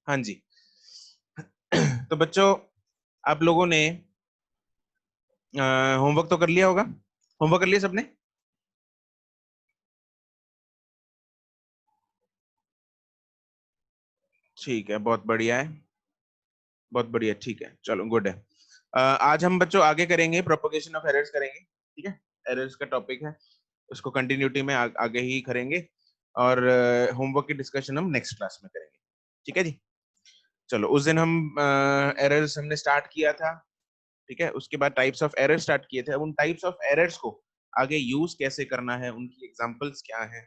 हाँ जी। तो बच्चों, आप लोगों ने होमवर्क तो कर लिया होगा। होमवर्क कर लिया सबने? ठीक है, बहुत बढ़िया है, बहुत बढ़िया, ठीक है, चलो गुड है। आज हम बच्चों आगे करेंगे, प्रोपगेशन ऑफ एरर्स करेंगे। ठीक है, एरर्स का टॉपिक है, उसको कंटिन्यूटी में आगे ही करेंगे, और होमवर्क की डिस्कशन हम नेक्स्ट क्लास में करेंगे। ठीक है जी। चलो, उस दिन हम एरर्स हमने स्टार्ट किया था। ठीक है, उसके बाद टाइप्स ऑफ एरर स्टार्ट किए थे। अब उन टाइप्स ऑफ एरर्स को आगे यूज कैसे करना है, उनकी एग्जांपल्स क्या है।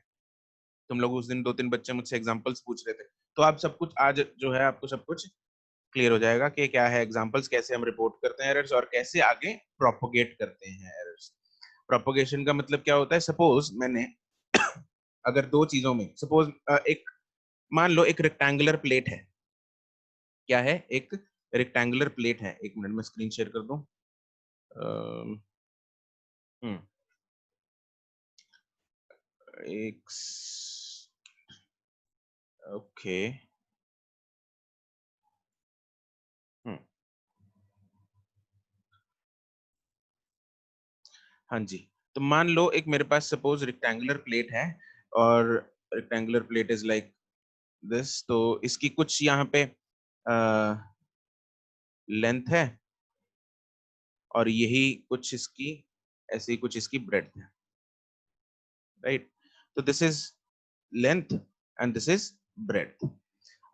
तुम लोग उस दिन 2-3 बच्चे मुझसे एग्जांपल्स पूछ रहे थे, तो आप सब कुछ आज जो है आपको सब कुछ क्लियर हो जाएगा कि क्या है एग्जांपल्स, कैसे हम रिपोर्ट करते हैं एरर्स, और कैसे आगे प्रोपोगेट करते हैं एरर्स। प्रोपोगेशन का मतलब क्या होता है? सपोज मैंने अगर दो चीजों में, सपोज एक, मान लो एक रेक्टेंगुलर प्लेट है। क्या है? एक रेक्टेंगुलर प्लेट है। एक मिनट में स्क्रीन शेयर कर दूं। अम, हम्म एक ओके। हम्म हाँ जी। तो मान लो एक मेरे पास सपोज रेक्टेंगुलर प्लेट है, और rectangular plate is like this. तो इसकी कुछ यहाँ पे लेंथ है, और यही कुछ इसकी, ऐसी कुछ इसकी ब्रेड्थ है, राइट। तो this is length and this is breadth.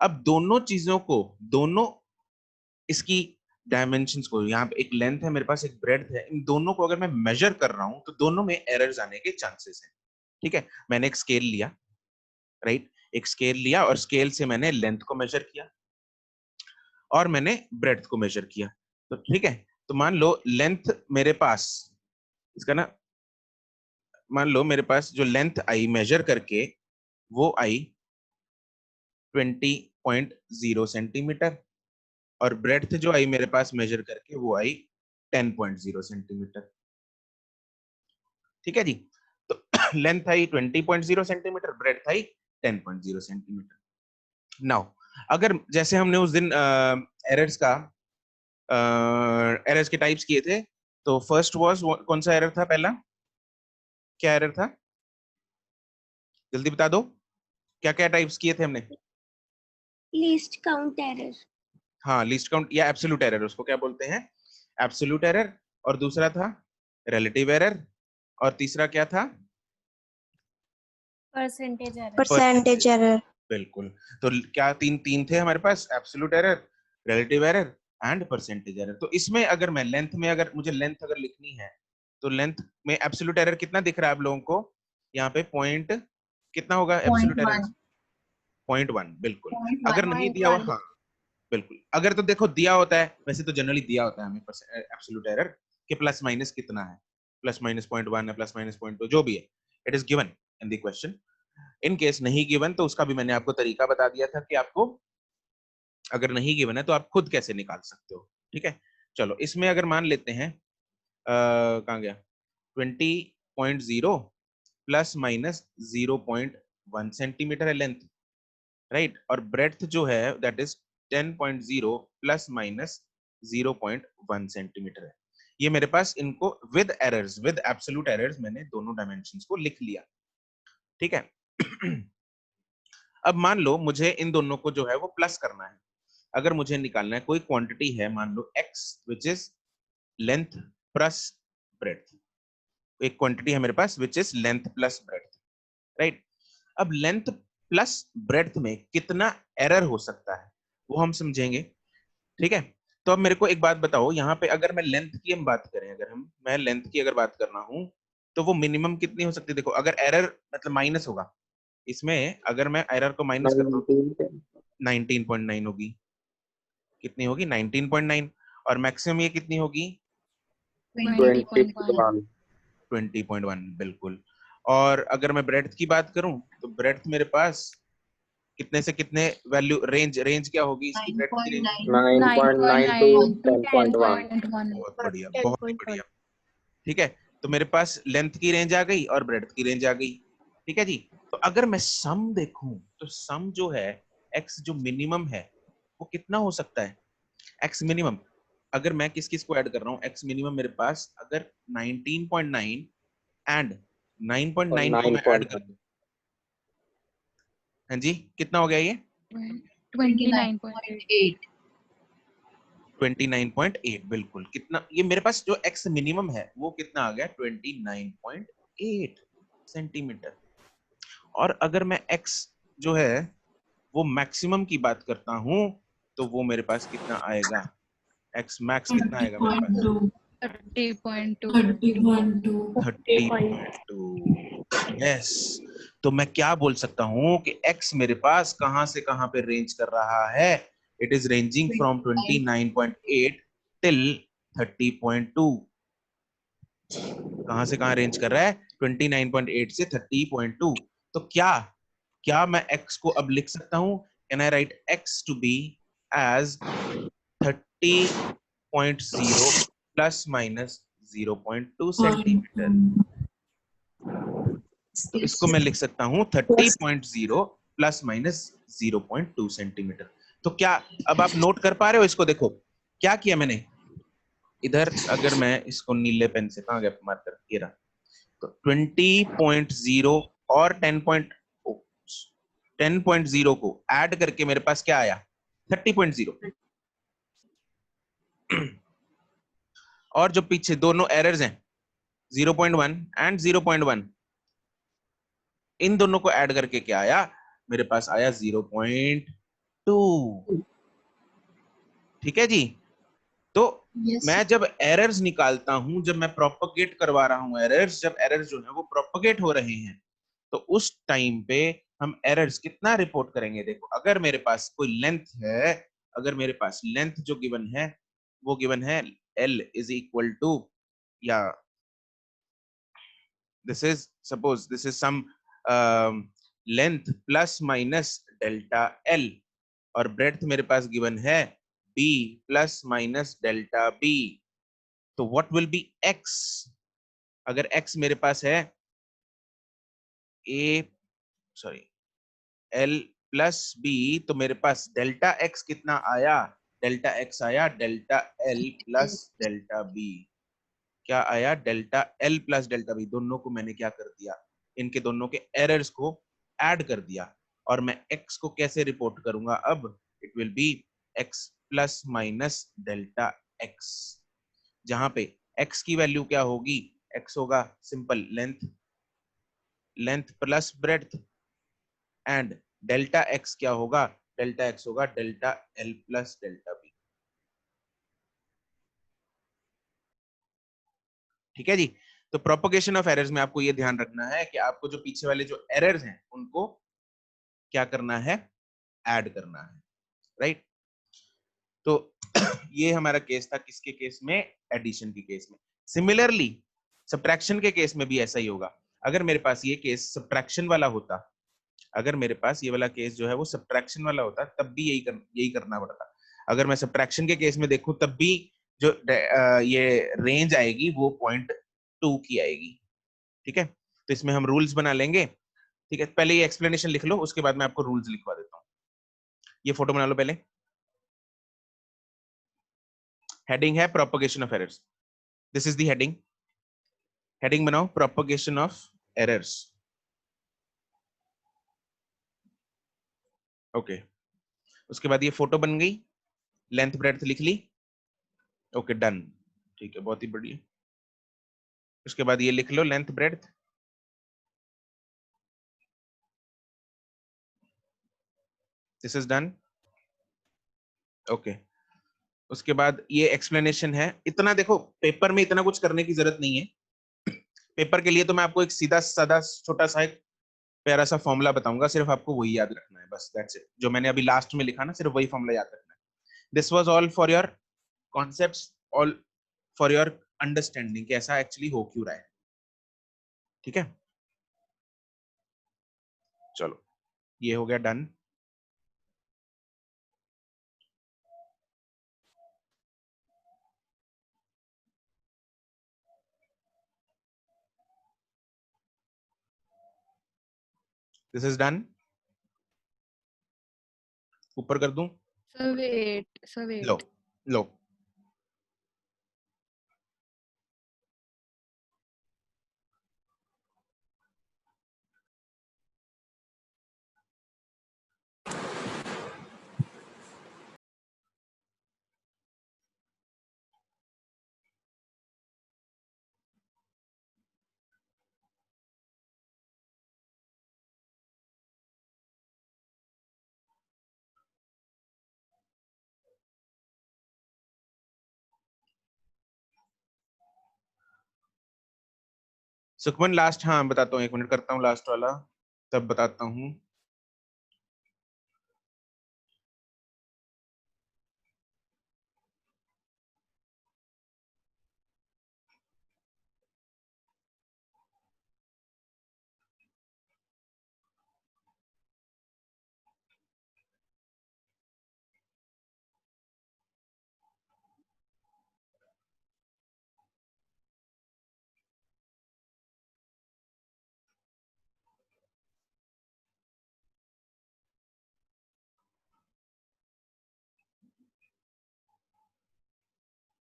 अब दोनों चीजों को, दोनों इसकी डायमेंशंस को, यहाँ पे एक लेंथ है मेरे पास, एक ब्रेड्थ है, इन दोनों को अगर मैं मेजर कर रहा हूं तो दोनों में एरर्स आने के चांसेस हैं। ठीक है, मैंने एक स्केल लिया, राइट, एक स्केल लिया, और स्केल से मैंने लेंथ को मेजर किया, और मैंने ब्रेड्थ को मेजर किया। तो ठीक है, तो मान लो लेंथ मेरे पास, इसका ना, मान लो मेरे पास जो लेंथ आई मेजर करके, वो आई 20.0 सेंटीमीटर, और ब्रेड्थ जो आई मेरे पास मेजर करके, वो आई 10.0 सेंटीमीटर। ठीक है जी। तो लेंथ आई 20.0 सेंटीमीटर, ब्रेड्थ आई 10.0 सेंटीमीटर। नाउ अगर जैसे हमने उस दिन एरर्स का, एरर्स के टाइप्स किए थे, तो फर्स्ट वाज, कौन सा एरर था पहला? क्या एरर था? जल्दी बता दो, क्या क्या टाइप्स किए थे हमने? Least count error. हाँ, लीस्ट काउंट या एब्सोल्यूट एरर, उसको क्या बोलते हैं? Absolute error. और दूसरा था रिलेटिव एरर, और तीसरा क्या था? Percentage error. बिल्कुल। तो क्या तीन तीन थे हमारे पास? Absolute error, relative error and percentage error. तो इसमें अगर मैं लेंथ में, अगर मुझे लेंथ अगर लिखनी है, तो लेंथ में एब्सोल्यूट एरर कितना दिख रहा है आप लोगों को? यहाँ पे पॉइंट कितना होगा एब्सोल्यूट एरर? 0.1। बिल्कुल। अगर नहीं दिया हुआ, हाँ बिल्कुल, अगर तो देखो दिया होता है, वैसे तो जनरली दिया होता है हमें एब्सोल्यूट एरर कि प्लस माइनस कितना है, प्लस माइनस 0.1 है, प्लस माइनस 0.2, जो भी है, it is given in the question. In case नहीं गिवन, तो उसका भी मैंने आपको तरीका बता दिया था कि आपको, अगर नहीं गिवन है तो आप खुद कैसे निकाल सकते हो। ठीक है, चलो इसमें अगर मान लेते हैं, कहाँ गया, 20.0 प्लस माइनस 0.1 सेंटीमीटर है लेंथ, राइट, और ब्रेड्थ जो है that is 10.0 plus minus 0.1 centimetre है। ये मेरे पास इनको with errors, with absolute errors, मैंने दोनों डायमेंशंस को लिख लिया। ठीक है। अब मान लो मुझे इन दोनों को जो है वो प्लस करना है। अगर मुझे निकालना है, कोई क्वांटिटी है, मान लो x which is length plus breadth, एक क्वांटिटी है मेरे पास which is length plus breadth, right. अब लेंथ प्लस ब्रेड्थ में कितना एरर हो सकता है वो हम समझेंगे। ठीक है, तो अब मेरे को एक बात बताओ, यहाँ पे अगर मैं लेंथ की हम बात करें, अगर मैं लेंथ की अगर बात करना हूं, तो वो मिनिमम कितनी हो सकती है? देखो, अगर एरर मतलब माइनस होगा इसमें, अगर मैं एरर को माइनस करता हूँ, 19.9 होगी। कितनी होगी? 19.9। और मैक्सिमम ये कितनी होगी? 20.1। 20.1। बिल्कुल। और अगर मैं ब्रेड्थ की बात करूं, तो ब्रेड्थ मेरे पास कितने से कितने वैल्यू, रेंज, रेंज क्या होगी इसकी? ब्रेड्थ की रेंज 9.9 to 10.1। बहुत बढ़िया, बहुत ही बढ़िया। ठीक है, तो मेरे पास लेंथ की रेंज आ गई और ब्रेड्थ की रेंज आ गई। ठीक है जी। तो अगर मैं सम देखूं, तो सम जो है, एक्स जो मिनिमम है, वो कितना हो सकता है x मिनिमम? अगर मैं किस किस को ऐड कर रहा हूँ, x मिनिमम मेरे पास अगर 19.9 एंड 9.9 को मैं ऐड कर दूं, हाँ जी कितना हो गया ये? 29.8 29.8 बिल्कुल। कितना ये मेरे पास जो x मिनिमम है वो कितना आ गया? 29.8 सेंटीमीटर। और अगर मैं x जो है वो मैक्सिमम की बात करता हूं तो वो मेरे पास कितना आएगा? x मैक्स कितना आएगा मेरे पास? 30.2 30.2। यस। तो मैं क्या बोल सकता हूं कि x मेरे पास कहां से कहां पे रेंज कर रहा है? It is ranging from 29.8 till 30.2। कहां से कहां रेंज कर रहा है? 29.8 से 30.2। तो क्या क्या मैं x को अब लिख सकता हूं? Can I write x to be as 30.0 plus minus 0.2 centimetre? तो इसको मैं लिख सकता हूं 30.0 प्लस माइनस 0.2 सेंटीमीटर। तो क्या अब आप नोट कर पा रहे हो इसको? देखो क्या किया मैंने इधर, अगर मैं इसको नीले पेन से, कहां गया मार्कर, ये रहा, तो 20.0 और 10.0 को ऐड करके मेरे पास क्या आया? 30.0। और जो पीछे दोनों एरर्स हैं 0.1 एंड 0.1, इन दोनों को ऐड करके क्या आया? मेरे पास आया 0.2। ठीक है जी। तो मैं जब एरर्स निकालता हूं, जब मैं प्रोपगेट करवा रहा हूं एरर्स, जब एरर्स जो है वो प्रोपगेट हो रहे हैं, तो उस टाइम पे हम एरर्स कितना रिपोर्ट करेंगे? देखो अगर मेरे पास कोई लेंथ है, अगर मेरे पास लेंथ जो गिवन है वो गिवन है l इज इक्वल टू, या this is, suppose this is some length plus minus delta l, और breadth मेरे पास गिवन है b plus minus delta b। तो what will be x? अगर x मेरे पास है a, sorry, l plus b, तो मेरे पास डेल्टा x कितना आया? डेल्टा x आया delta l plus delta b। क्या आया? Delta l plus delta b। दोनों को मैंने क्या कर दिया? इनके दोनों के एरर्स को ऐड कर दिया। और मैं x को कैसे रिपोर्ट करूंगा अब? It will be x plus minus delta x, जहां पे x की वैल्यू क्या होगी? x होगा simple length, length plus breadth, and delta x क्या होगा? डेल्टा x होगा delta l plus delta b। ठीक है जी। तो प्रोपगेशन ऑफ एरर्स में आपको ये ध्यान रखना है कि आपको जो पीछे वाले जो एरर्स हैं उनको क्या करना है? ऐड करना है, राइट? तो ये हमारा केस था किसके केस में? एडिशन के केस में। सिमिलरली सब्ट्रैक्शन के केस में भी ऐसा ही होगा। अगर मेरे पास ये केस सब्ट्रैक्शन वाला होता, अगर मेरे पास ये वाला केस जो है वो सब्ट्रैक्शन वाला होता, तब भी यही करना पड़ता। अगर मैं सब्ट्रैक्शन के केस में देखूं तब भी जो ये रेंज आएगी वो 0.2 की आएगी। ठीक है, तो इसमें हम रूल्स बना लेंगे। ठीक है, पहले ये एक्सप्लेनेशन लिख लो, उसके बाद मैं आपको रूल्स लिखवा देता हूँ। ये फोटो बना लो पहले। हेडिंग है propagation of errors, this is the heading. Heading बनाओ प्रोपगेशन ऑफ एरर्स। ओके, उसके बाद ये फोटो बन गई, लेंथ ब्रेड्थ लिख ली। ओके डन, ठीक है, बहुत ही बढ़िया। उसके बाद ये लिख लो length breadth. This is done. Okay, उसके बाद ये एक्सप्लेनेशन है। इतना देखो, पेपर में इतना कुछ करने की जरूरत नहीं है। पेपर के लिए तो मैं आपको एक सीधा साधा छोटा सा एक प्यारा सा फॉर्मूला बताऊंगा, सिर्फ आपको वही याद रखना है बस, दैट्स इट। जो मैंने अभी लास्ट में लिखा ना, सिर्फ वही फॉर्मूला याद रखना है। This was all for your concepts, all for your understanding कि ऐसा एक्चुअली हो क्यों रहा है। ठीक है, चलो ये हो गया डन। This is done. ऊपर कर दूं? So wait. लो लो, सुखमन लास्ट, हाँ बताता हूँ, 1 मिनट करता हूँ लास्ट वाला, तब बताता हूँ।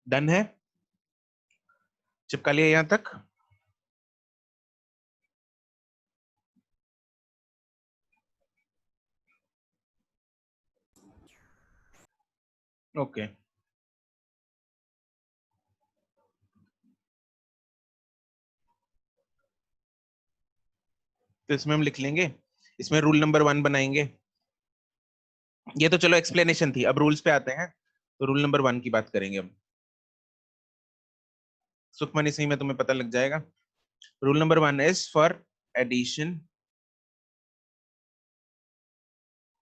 डन है, चिपका लिया यहाँ तक। ओके, तो इसमें हम लिख लेंगे, इसमें रूल नंबर 1 बनाएंगे। ये तो चलो एक्सप्लेनेशन थी, अब रूल्स पे आते हैं। तो रूल नंबर 1 की बात करेंगे हम। सुखमन इसी में तुम्हें पता लग जाएगा। Rule number 1 is for addition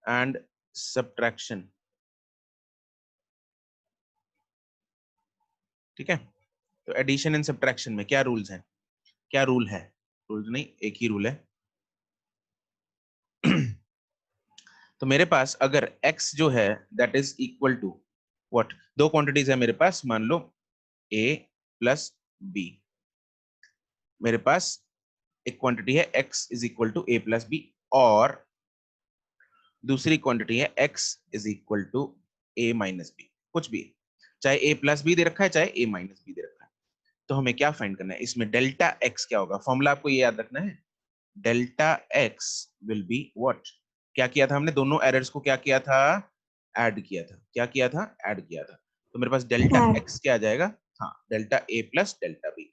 and subtraction. ठीक है, तो एडिशन एंड सब्ट्रैक्शन में क्या रूल्स हैं, क्या रूल है? रूल नहीं, एक ही रूल है। तो मेरे पास अगर x जो है that is equal to what, दो क्वांटिटीज है मेरे पास, मान लो a प्लस b। मेरे पास एक क्वांटिटी है x is equal to a plus B, और दूसरी क्वांटिटी है x is equal to a minus B, कुछ भी, चाहे a प्लस बी दे रखा है चाहे a माइनस बी दे रखा है। तो हमें क्या फाइंड करना है इसमें? डेल्टा x क्या होगा? फॉर्मूला आपको ये याद रखना है, delta x will be what. क्या किया था हमने? दोनों एरर्स को क्या किया था? ऐड किया था। क्या किया था? ऐड किया था। तो मेरे पास डेल्टा Add. x क्या आ जाएगा? हाँ, delta a plus delta b।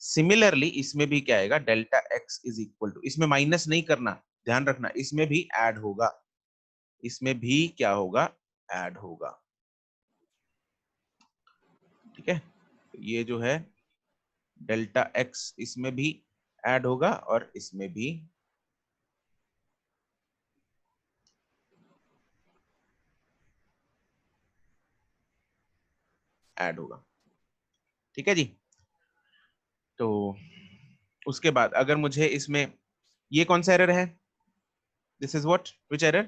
Similarly इसमें भी क्या आएगा? Delta x is equal to, इसमें माइनस नहीं करना, ध्यान रखना, इसमें भी ऐड होगा, इसमें भी क्या होगा? ऐड होगा। ठीक है, तो ये जो है डेल्टा x इसमें भी ऐड होगा और इसमें भी ऐड होगा। ठीक है जी। तो उसके बाद अगर मुझे इसमें, ये कौन सा एरर है? This is what, which error?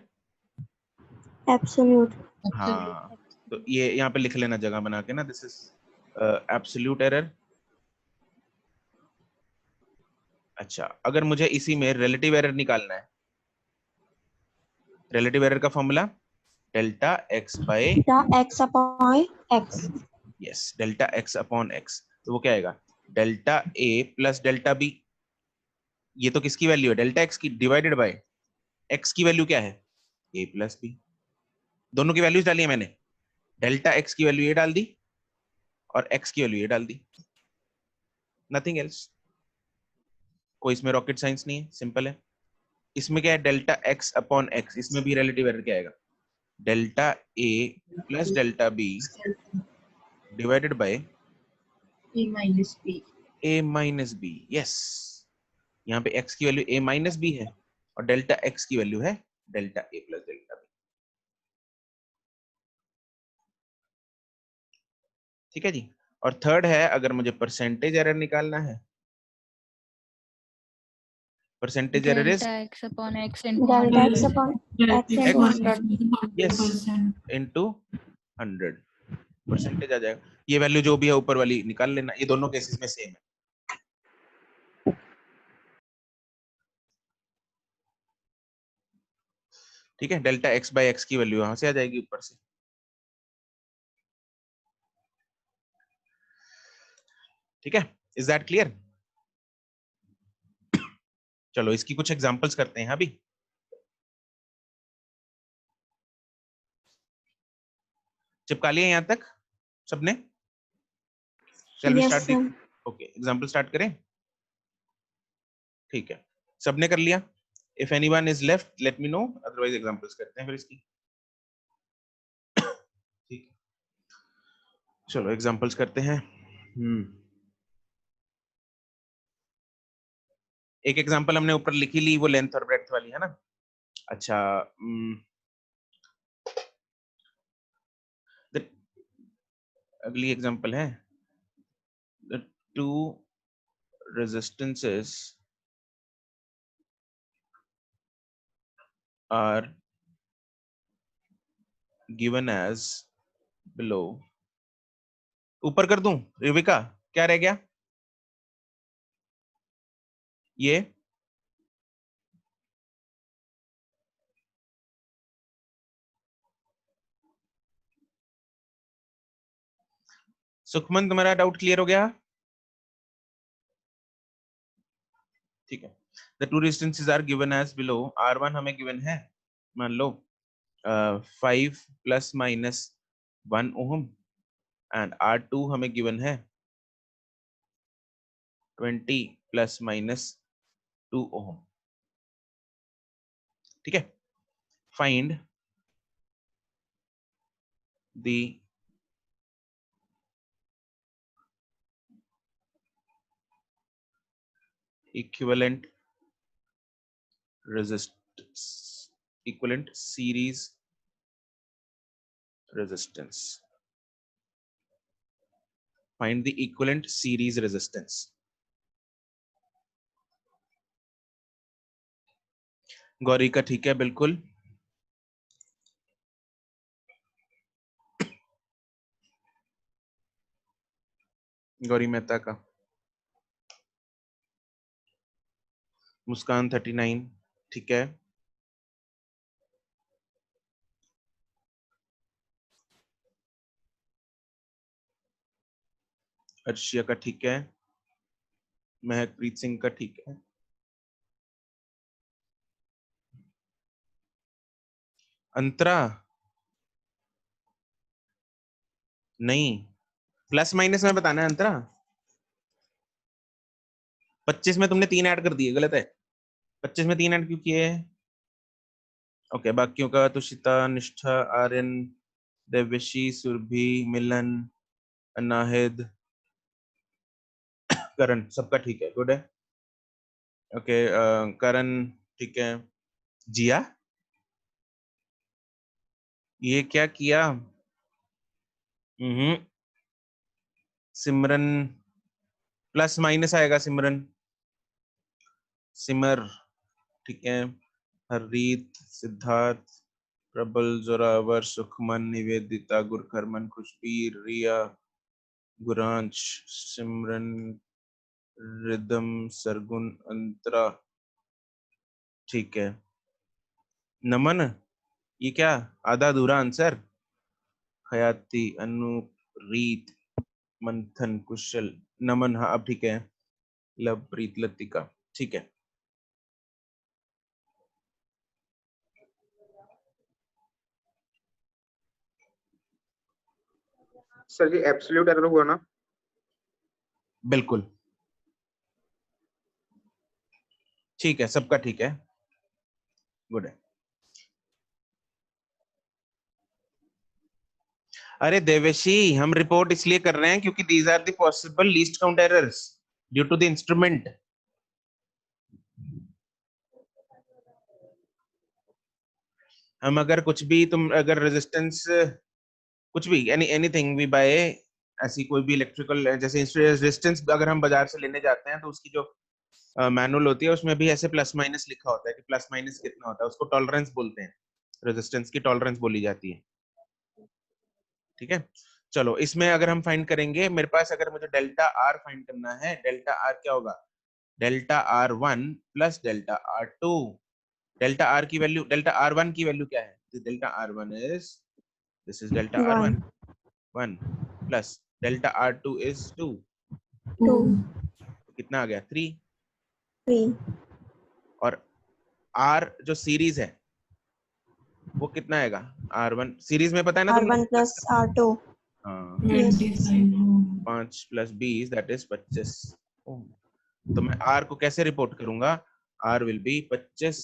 Absolute. हाँ, तो ये यहाँ पे लिख लेना जगह बना के ना, दिस इज एब्सोल्यूट एरर। अच्छा, अगर मुझे इसी में रिलेटिव एरर निकालना है, रिलेटिव एरर का formula delta x by, Delta x upon x. Yes, delta x upon x. तो वो क्या आएगा? Delta A plus delta B. ये तो किसकी वैल्यू है? डेल्टा एक्स की, डिवाइडेड बाय एक्स की वैल्यू क्या है? A plus B. दोनों की वैल्यूज डाली है मैंने, डेल्टा एक्स की वैल्यू ये डाल दी और एक्स की वैल्यू ये डाल दी, नथिंग एल्स। कोई इसमें रॉकेट साइंस नहीं है, सिंपल है। इसमें क्या है? डेल्टा एक्स अपॉन एक्स, इसमें भी रिलेटिव एरर क्या आएगा? Delta A plus delta B divided by A minus B. Yes, यहाँ पे x की वैल्यू a माइनस बी है और डेल्टा x की वैल्यू है delta a plus delta B. ठीक है जी। और थर्ड है, अगर मुझे परसेंटेज एरर निकालना है, percentage error is Delta x upon x into Delta x 100. upon x into x, 100. Yes, into 100 percentage आ जाएगा। ये वैल्यू जो भी है ऊपर वाली निकाल लेना, ये दोनों केसेस में सेम है। ठीक है, डेल्टा एक्स बाय एक्स की वैल्यू यहां से आ जाएगी ऊपर से, ठीक है, इज दैट क्लियर? चलो इसकी कुछ एग्जांपल्स करते हैं अभी। चिपका लिए यहां तक सबने? शैल वी Yes, स्टार्ट दी? sir. ओके, एग्जांपल स्टार्ट करें? ठीक है, सबने कर लिया? If anyone is left let me know, otherwise examples करते हैं फिर इसकी। ठीक है, चलो एग्जांपल्स करते हैं। एक एग्जांपल हमने ऊपर लिखी ली, वो लेंथ और ब्रेड्थ वाली है ना। अच्छा, अगली एग्जांपल है the two resistances are given as below। ऊपर कर दूं युविका, क्या रह गया ये? सुखमन तुम्हारा डाउट क्लियर हो गया? ठीक है, the two resistances are given as below। R1 हमें given है, मान लो 5 plus minus 1 ohm, and R2 हमें given है 20 प्लस माइनस 2 ओम। ठीक है, find the equivalent resistance, equivalent series resistance। Find the equivalent series resistance। Gauri का ठीक है बिल्कुल। गौरी मेहता का, मुस्कान 39 ठीक है। अर्शिया का ठीक है। महकप्रीत सिंह का ठीक है। अंतरा नहीं, प्लस माइनस में बताना है अंतरा। 25 में तुमने 3 ऐड कर दिए, गलत है। 25 में 3 ऐड क्यों किए? ओके, बाकियों का तुषिता, निष्ठा, आर्यन, देवशी, सुरभि, मिलन, अनाहिद, करण, सबका ठीक है, गुड है। ओके, करण ठीक है। जिया, ये क्या किया? सिमरन प्लस माइनस आएगा, सिमरन, सिमर ठीक है। हररीत, सिद्धार्थ, प्रबल, जोरावर, सुखमन, निवेदिता, गुरकरमन, खुशबीर, रिया, गुरांश, सिमरन, रिदम, सरगुन, अंतरा ठीक है। नमन, ये क्या आधा अधूरा आंसर? हयाती, अनूप, रीत, मंथन, कुशल, नमन, हाँ अब ठीक है। लवप्रीत, लतिका ठीक है। सर जी एब्सोल्यूट एरर हुआ ना? बिल्कुल ठीक है, सबका ठीक है, गुड है। अरे देवेशी, हम रिपोर्ट इसलिए कर रहे हैं क्योंकि these are the possible least count errors due to the instrument. हम अगर कुछ भी, तुम अगर रेजिस्टेंस कुछ भी एनीथिंग वी बाय, ऐसी कोई भी इलेक्ट्रिकल जैसे रेजिस्टेंस अगर हम बाजार से लेने जाते हैं तो उसकी जो मैनुअल होती है उसमें भी ऐसे प्लस माइनस लिखा होता है कि प्लस माइनस कितना होता है, उसको टॉलरेंस बोलते हैं, रेजिस्टेंस की टॉलरेंस बोली जाती है। ठीक है, चलो इसमें अगर हम फाइंड करेंगे, मेरे पास अगर मुझे डेल्टा आर फाइंड करना है, डेल्टा आर क्या होगा? Delta R one plus delta R two. Delta R की वैल्यू, डेल्टा आर वन की वैल्यू क्या है? Delta R one is, this is delta R one 1 plus delta R two is 2। 2, कितना आ गया 3, 3, और R जो सीरीज है वो कितना आएगा R1 सीरीज में पता है ना तुमको? R1 plus R2. हाँ, Yes. 5 + 20 दैट इज 25 ओम। तो मैं R को कैसे रिपोर्ट करूंगा? R विल बी 25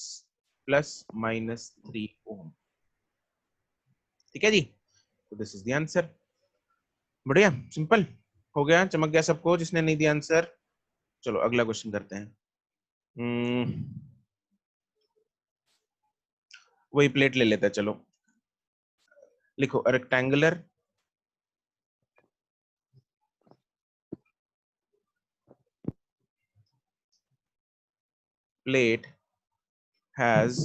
± 3 ओम। ठीक है जी, तो दिस इज द आंसर। बढ़िया, सिंपल हो गया, चमक गया सबको जिसने नहीं दिया आंसर। चलो अगला क्वेश्चन करते हैं। वही प्लेट ले लेते हैं। चलो लिखो, rectangular plate has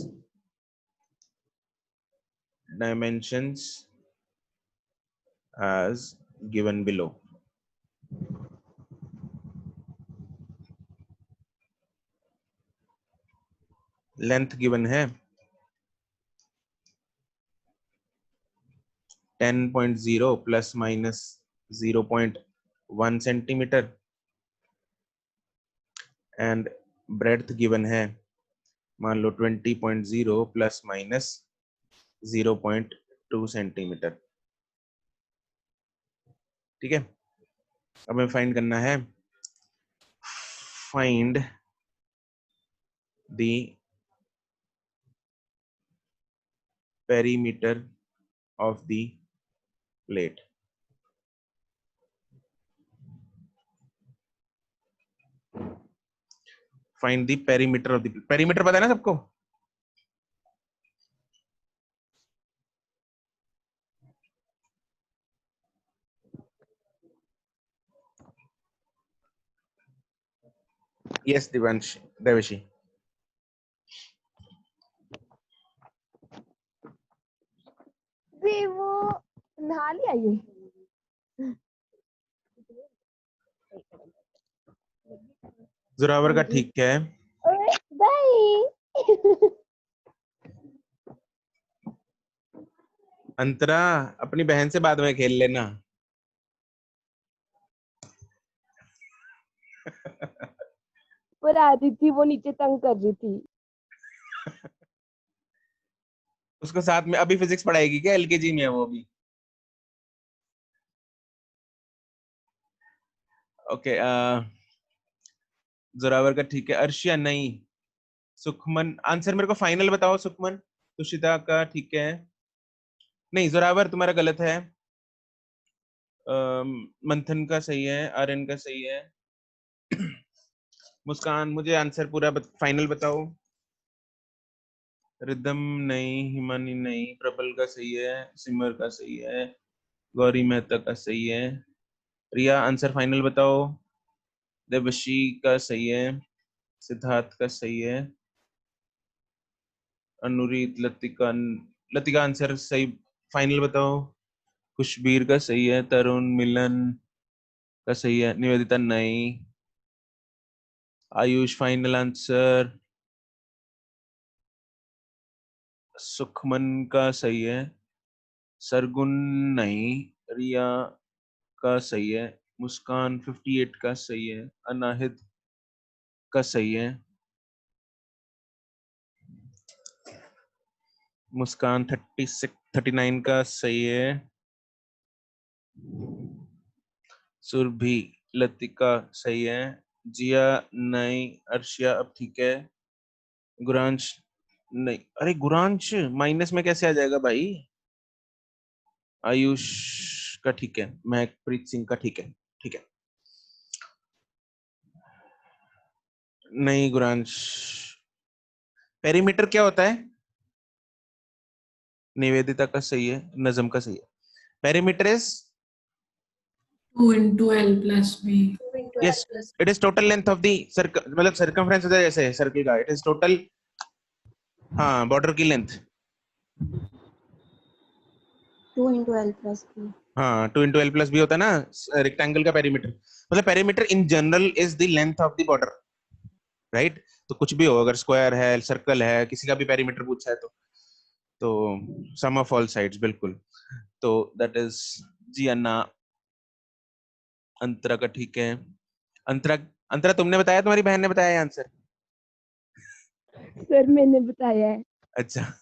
dimensions as given below. Length given है 10.0 ± 0.1 सेंटीमीटर एंड ब्रेड्थ गिवन है मान लो 20.0 ± 0.2 सेंटीमीटर। ठीक है, अब हमें फाइंड करना है, find the perimeter of the plate. Find the perimeter of the plate. Perimeter पता है ना सबको? यस दिवांश, देवशी। वो नहा लिया ये। जोरावर का ठीक है। बाय। अंतरा अपनी बहन से बाद में खेल लेना। पर आ रही थी, वो नीचे तंग कर रही थी। उसको साथ में अभी फिजिक्स पढ़ाएगी क्या? एलकेजी में है वो भी। ओके, जोरावर का ठीक है। अर्शिया नहीं। सुखमन, आंसर मेरे को फाइनल बताओ। सुखमन, सुशिता का ठीक है। नहीं, जोरावर तुम्हारा गलत है। मंथन का सही है, आर्यन का सही है। मुस्कान, मुझे आंसर पूरा फाइनल बताओ। रिदम नहीं, हिमानी नहीं, प्रबल का सही है, सिमर का सही है, गौरी मेहता का सही है। रिया, आंसर फाइनल बताओ। देवशी का सही है, सिद्धार्थ का सही है, अनुरीत, लतिका, लतिका आंसर सही फाइनल बताओ। खुशबीर का सही है, तरुण, मिलन का सही है, निवेदिता नहीं, आयुष फाइनल आंसर, सुखमन का सही है, सरगुन नहीं, रिया का सही है, मुस्कान 58 का सही है, अनाहित का सही है, मुस्कान 39 का सही है, सुरभि, लतिका सही है, जिया नहीं, अर्शिया अब ठीक है, गुरांश नहीं। अरे गुरांश माइनस में कैसे आ जाएगा भाई? आयुष का ठीक है, महकप्रीत सिंह का ठीक है। ठीक है, नहीं गुरांश। पेरीमीटर क्या होता है? निवेदिता का सही है, नजम का सही है। Perimeter is 2 into L plus B. Yes, it is total length of the circle, मतलब सर्कमफ्रेंस होता है जैसे सर्कल का, इट इज टोटल, हाँ, बॉर्डर की length. 2 into L plus B. हाँ, 2 into L plus B होता है ना रेक्टेंगल का पेरीमीटर। मतलब perimeter in general is the length of the border, right? तो कुछ भी हो, अगर स्क्वायर है, सर्कल है, किसी का भी पेरीमीटर पूछा है तो सम ऑफ ऑल साइड्स, बिल्कुल। तो दैट इज जी अन्ना, अंतरा का ठीक है, अंतरा, अंतरा तुमने बताया, तुम्हारी बहन ने बताया आंसर? सर मैंने बताया है। अच्छा